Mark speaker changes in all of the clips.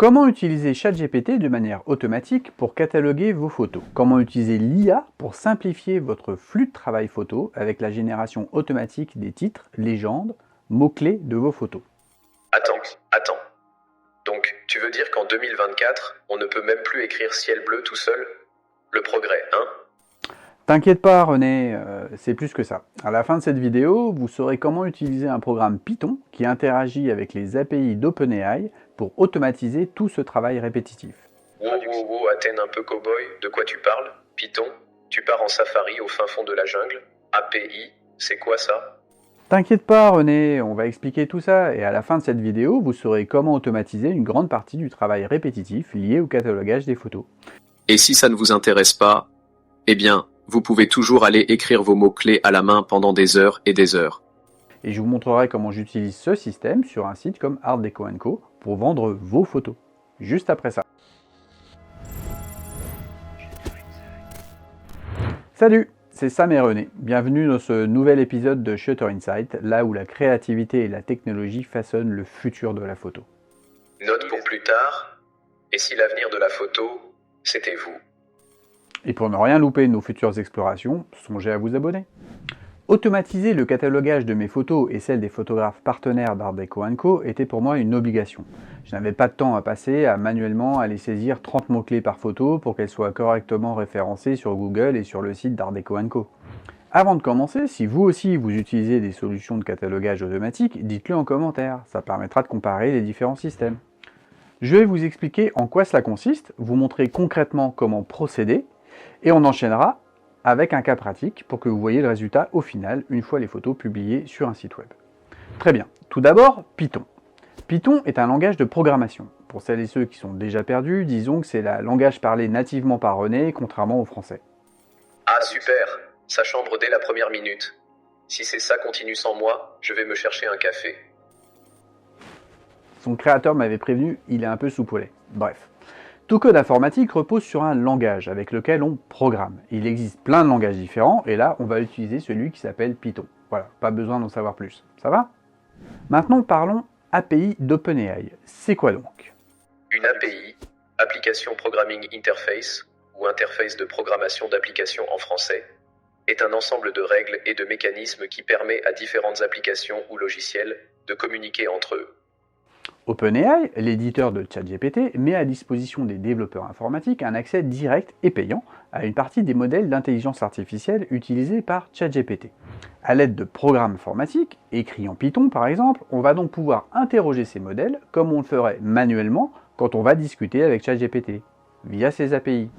Speaker 1: Comment utiliser ChatGPT de manière automatique pour cataloguer vos photos? Comment utiliser l'IA pour simplifier votre flux de travail photo avec la génération automatique des titres, légendes, mots-clés de vos photos?
Speaker 2: Attends. Donc, tu veux dire qu'en 2024, on ne peut même plus écrire ciel bleu tout seul? Le progrès, hein?
Speaker 1: T'inquiète pas René, c'est plus que ça. À la fin de cette vidéo, vous saurez comment utiliser un programme Python qui interagit avec les API d'OpenAI pour automatiser tout ce travail répétitif.
Speaker 2: Wow, Athènes un peu cow-boy, de quoi tu parles? Python? Tu pars en safari au fin fond de la jungle? API? C'est quoi ça?
Speaker 1: T'inquiète pas René, on va expliquer tout ça et à la fin de cette vidéo, vous saurez comment automatiser une grande partie du travail répétitif lié au catalogage des photos.
Speaker 3: Et si ça ne vous intéresse pas, eh bien, vous pouvez toujours aller écrire vos mots-clés à la main pendant des heures et des heures.
Speaker 1: Et je vous montrerai comment j'utilise ce système sur un site comme Art Deco & Co pour vendre vos photos. Juste après ça. Salut, c'est Sam et René. Bienvenue dans ce nouvel épisode de Shutter Insight, là où la créativité et la technologie façonnent le futur de la photo.
Speaker 2: Note pour plus tard. Et si l'avenir de la photo, c'était vous?
Speaker 1: Et pour ne rien louper de nos futures explorations, songez à vous abonner. Automatiser le catalogage de mes photos et celles des photographes partenaires d'Art Deco & Co était pour moi une obligation. Je n'avais pas de temps à passer à manuellement aller saisir 30 mots-clés par photo pour qu'elles soient correctement référencées sur Google et sur le site d'Art Deco & Co. Avant de commencer, si vous aussi vous utilisez des solutions de catalogage automatique, dites-le en commentaire, ça permettra de comparer les différents systèmes. Je vais vous expliquer en quoi cela consiste, vous montrer concrètement comment procéder, et on enchaînera avec un cas pratique pour que vous voyez le résultat au final, une fois les photos publiées sur un site web. Très bien. Tout d'abord, Python. Python est un langage de programmation. Pour celles et ceux qui sont déjà perdus, disons que c'est le langage parlé nativement par René, contrairement au français.
Speaker 2: Ah super, ça chambre dès la première minute. Si c'est ça continue sans moi, je vais me chercher un café.
Speaker 1: Son créateur m'avait prévenu, il est un peu soupolé. Bref. Tout code informatique repose sur un langage avec lequel on programme. Il existe plein de langages différents et là, on va utiliser celui qui s'appelle Python. Voilà, pas besoin d'en savoir plus. Ça va? Maintenant, parlons API d'OpenAI. C'est quoi donc?
Speaker 2: Une API, Application Programming Interface, ou interface de programmation d'applications en français, est un ensemble de règles et de mécanismes qui permet à différentes applications ou logiciels de communiquer entre eux.
Speaker 1: OpenAI, l'éditeur de ChatGPT, met à disposition des développeurs informatiques un accès direct et payant à une partie des modèles d'intelligence artificielle utilisés par ChatGPT. À l'aide de programmes informatiques, écrits en Python par exemple, on va donc pouvoir interroger ces modèles comme on le ferait manuellement quand on va discuter avec ChatGPT, via ses API.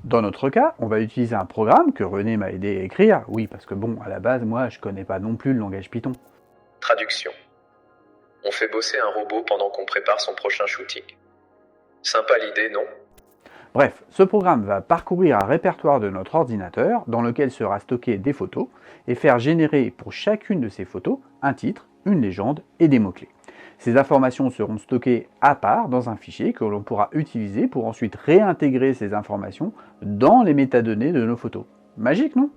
Speaker 1: Dans notre cas, on va utiliser un programme que René m'a aidé à écrire, oui parce que bon, à la base, moi je connais pas non plus le langage Python.
Speaker 2: Traduction. On fait bosser un robot pendant qu'on prépare son prochain shooting. Sympa l'idée, non?
Speaker 1: Bref, ce programme va parcourir un répertoire de notre ordinateur dans lequel sera stocké des photos et faire générer pour chacune de ces photos un titre, une légende et des mots-clés. Ces informations seront stockées à part dans un fichier que l'on pourra utiliser pour ensuite réintégrer ces informations dans les métadonnées de nos photos. Magique, non?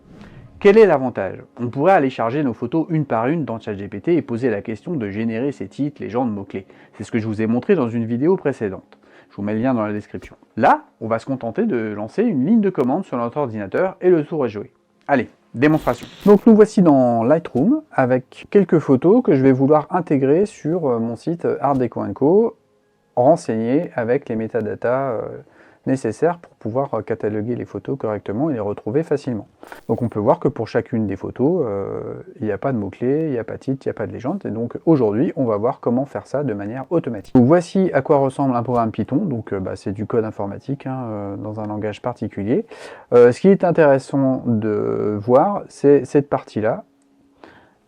Speaker 1: Quel est l'avantage? On pourrait aller charger nos photos une par une dans ChatGPT et poser la question de générer ces titres, légendes, mots-clés. C'est ce que je vous ai montré dans une vidéo précédente. Je vous mets le lien dans la description. Là, on va se contenter de lancer une ligne de commande sur notre ordinateur et le tour est joué. Allez, démonstration. Donc nous voici dans Lightroom avec quelques photos que je vais vouloir intégrer sur mon site Art Deco & Co, renseignées avec les métadatas nécessaires pour pouvoir cataloguer les photos correctement et les retrouver facilement. Donc on peut voir que pour chacune des photos, il n'y a pas de mots-clés, il n'y a pas de titre, il n'y a pas de légende. Et donc aujourd'hui, on va voir comment faire ça de manière automatique. Donc, voici à quoi ressemble un programme Python. Donc c'est du code informatique dans un langage particulier. Ce qui est intéressant de voir, c'est cette partie-là.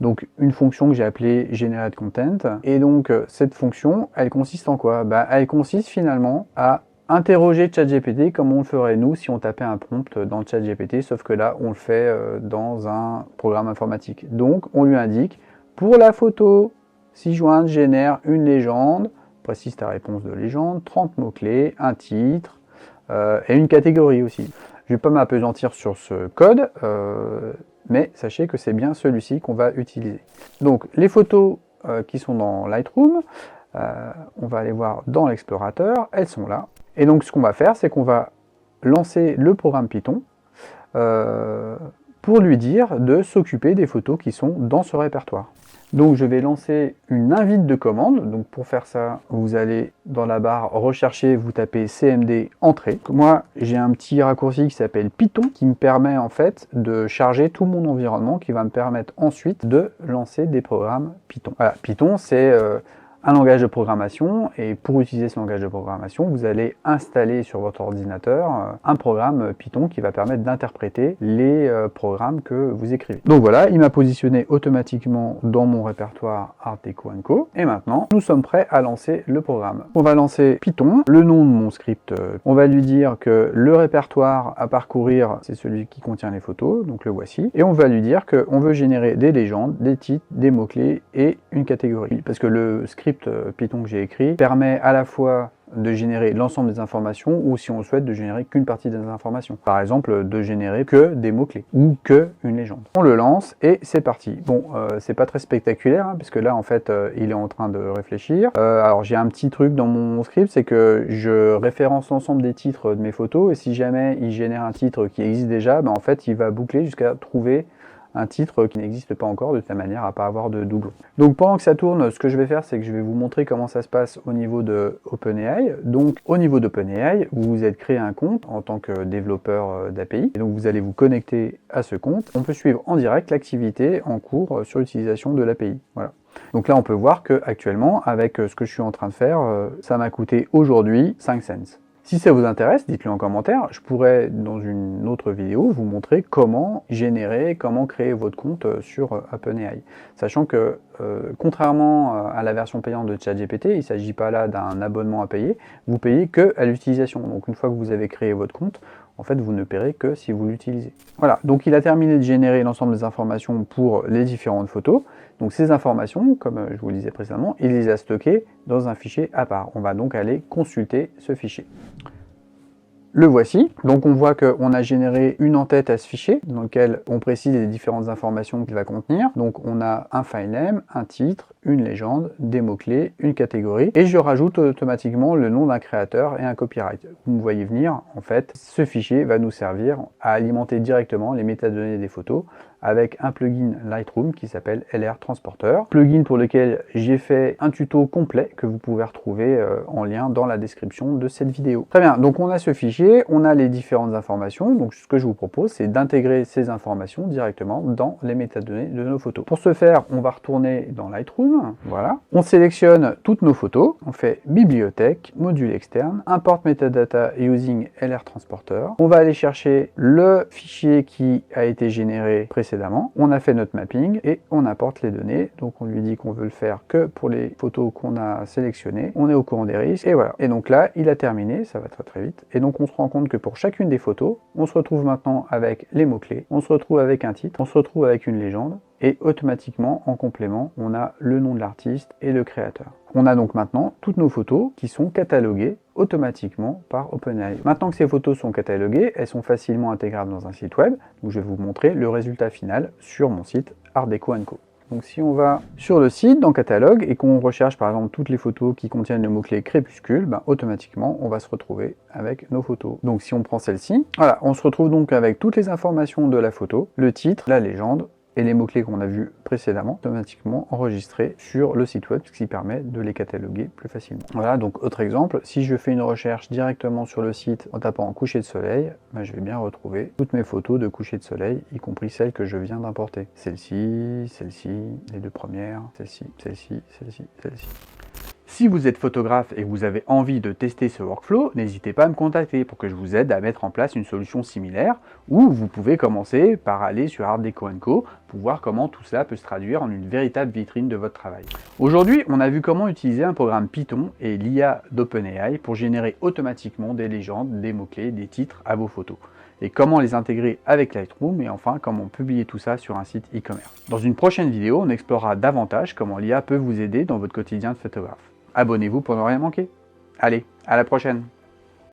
Speaker 1: Donc une fonction que j'ai appelée Generate Content. Et donc cette fonction, elle consiste en quoi? Elle consiste finalement à interroger ChatGPT comme on le ferait nous si on tapait un prompt dans ChatGPT, sauf que là on le fait dans un programme informatique. Donc on lui indique, pour la photo ci-jointe génère une légende, précise ta réponse de légende, 30 mots-clés, un titre et une catégorie aussi. Je ne vais pas m'appesantir sur ce code, mais sachez que c'est bien celui-ci qu'on va utiliser. Donc les photos qui sont dans Lightroom, On va aller voir dans l'explorateur, elles sont là. Et donc ce qu'on va faire, c'est qu'on va lancer le programme Python pour lui dire de s'occuper des photos qui sont dans ce répertoire. Donc je vais lancer une invite de commande. Donc pour faire ça, vous allez dans la barre rechercher, vous tapez cmd entrée. Moi j'ai un petit raccourci qui s'appelle Python qui me permet en fait de charger tout mon environnement, qui va me permettre ensuite de lancer des programmes Python. Voilà, Python c'est un langage de programmation, et pour utiliser ce langage de programmation, vous allez installer sur votre ordinateur un programme Python qui va permettre d'interpréter les programmes que vous écrivez. Donc voilà, il m'a positionné automatiquement dans mon répertoire Art Deco & Co. Et maintenant, nous sommes prêts à lancer le programme. On va lancer Python, le nom de mon script, on va lui dire que le répertoire à parcourir, c'est celui qui contient les photos, donc le voici. Et on va lui dire qu'on veut générer des légendes, des titres, des mots-clés et une catégorie. Parce que le script Python que j'ai écrit permet à la fois de générer l'ensemble des informations, ou si on souhaite de générer qu'une partie des informations. Par exemple, de générer que des mots-clés ou que une légende. On le lance et c'est parti. Bon, c'est pas très spectaculaire, hein, parce que là en fait il est en train de réfléchir. Alors j'ai un petit truc dans mon script, c'est que je référence l'ensemble des titres de mes photos, et si jamais il génère un titre qui existe déjà, en fait il va boucler jusqu'à trouver un titre qui n'existe pas encore, de telle manière à ne pas avoir de doublon. Donc pendant que ça tourne, ce que je vais faire, c'est que je vais vous montrer comment ça se passe au niveau de OpenAI. Donc au niveau d'OpenAI, vous vous êtes créé un compte en tant que développeur d'API, et donc vous allez vous connecter à ce compte. On peut suivre en direct l'activité en cours sur l'utilisation de l'API. Voilà. Donc là on peut voir que actuellement, avec ce que je suis en train de faire, ça m'a coûté aujourd'hui 5 cents. Si ça vous intéresse, dites-le en commentaire. Je pourrais, dans une autre vidéo, vous montrer comment générer, comment créer votre compte sur OpenAI. Sachant que, contrairement à la version payante de ChatGPT, il ne s'agit pas là d'un abonnement à payer, vous payez que à l'utilisation. Donc une fois que vous avez créé votre compte, en fait, vous ne paierez que si vous l'utilisez. Voilà, donc il a terminé de générer l'ensemble des informations pour les différentes photos. Donc ces informations, comme je vous le disais précédemment, il les a stockées dans un fichier à part. On va donc aller consulter ce fichier. Le voici. Donc on voit qu'on a généré une en-tête à ce fichier, dans lequel on précise les différentes informations qu'il va contenir. Donc on a un file name, un titre, une légende, des mots-clés, une catégorie, et je rajoute automatiquement le nom d'un créateur et un copyright. Vous me voyez venir, en fait, ce fichier va nous servir à alimenter directement les métadonnées des photos avec un plugin Lightroom qui s'appelle LR Transporter, plugin pour lequel j'ai fait un tuto complet que vous pouvez retrouver en lien dans la description de cette vidéo. Très bien, donc on a ce fichier, on a les différentes informations, donc ce que je vous propose, c'est d'intégrer ces informations directement dans les métadonnées de nos photos. Pour ce faire, on va retourner dans Lightroom, voilà, on sélectionne toutes nos photos, on fait bibliothèque, module externe, import metadata using LR Transporter, on va aller chercher le fichier qui a été généré précédemment, on a fait notre mapping et on apporte les données. Donc on lui dit qu'on veut le faire que pour les photos qu'on a sélectionnées. On est au courant des risques et voilà. Et donc là, il a terminé, ça va très très vite. Et donc on se rend compte que pour chacune des photos, on se retrouve maintenant avec les mots-clés, on se retrouve avec un titre, on se retrouve avec une légende. Et automatiquement, en complément, on a le nom de l'artiste et le créateur. On a donc maintenant toutes nos photos qui sont cataloguées automatiquement par OpenAI. Maintenant que ces photos sont cataloguées, elles sont facilement intégrables dans un site web. Donc je vais vous montrer le résultat final sur mon site Art Deco & Co. Donc si on va sur le site, dans catalogue, et qu'on recherche par exemple toutes les photos qui contiennent le mot-clé crépuscule, automatiquement on va se retrouver avec nos photos. Donc si on prend celle-ci, voilà, on se retrouve donc avec toutes les informations de la photo, le titre, la légende, et les mots-clés qu'on a vus précédemment, automatiquement enregistrés sur le site web, ce qui permet de les cataloguer plus facilement. Voilà, donc autre exemple, si je fais une recherche directement sur le site en tapant coucher de soleil, je vais bien retrouver toutes mes photos de coucher de soleil, y compris celles que je viens d'importer. Celle-ci, celle-ci, les deux premières, celle-ci, celle-ci, celle-ci, celle-ci. Si vous êtes photographe et que vous avez envie de tester ce workflow, n'hésitez pas à me contacter pour que je vous aide à mettre en place une solution similaire, ou vous pouvez commencer par aller sur Art Deco & Co pour voir comment tout cela peut se traduire en une véritable vitrine de votre travail. Aujourd'hui, on a vu comment utiliser un programme Python et l'IA d'OpenAI pour générer automatiquement des légendes, des mots-clés, des titres à vos photos, et comment les intégrer avec Lightroom, et enfin comment publier tout ça sur un site e-commerce. Dans une prochaine vidéo, on explorera davantage comment l'IA peut vous aider dans votre quotidien de photographe. Abonnez-vous pour ne rien manquer. Allez, à la prochaine!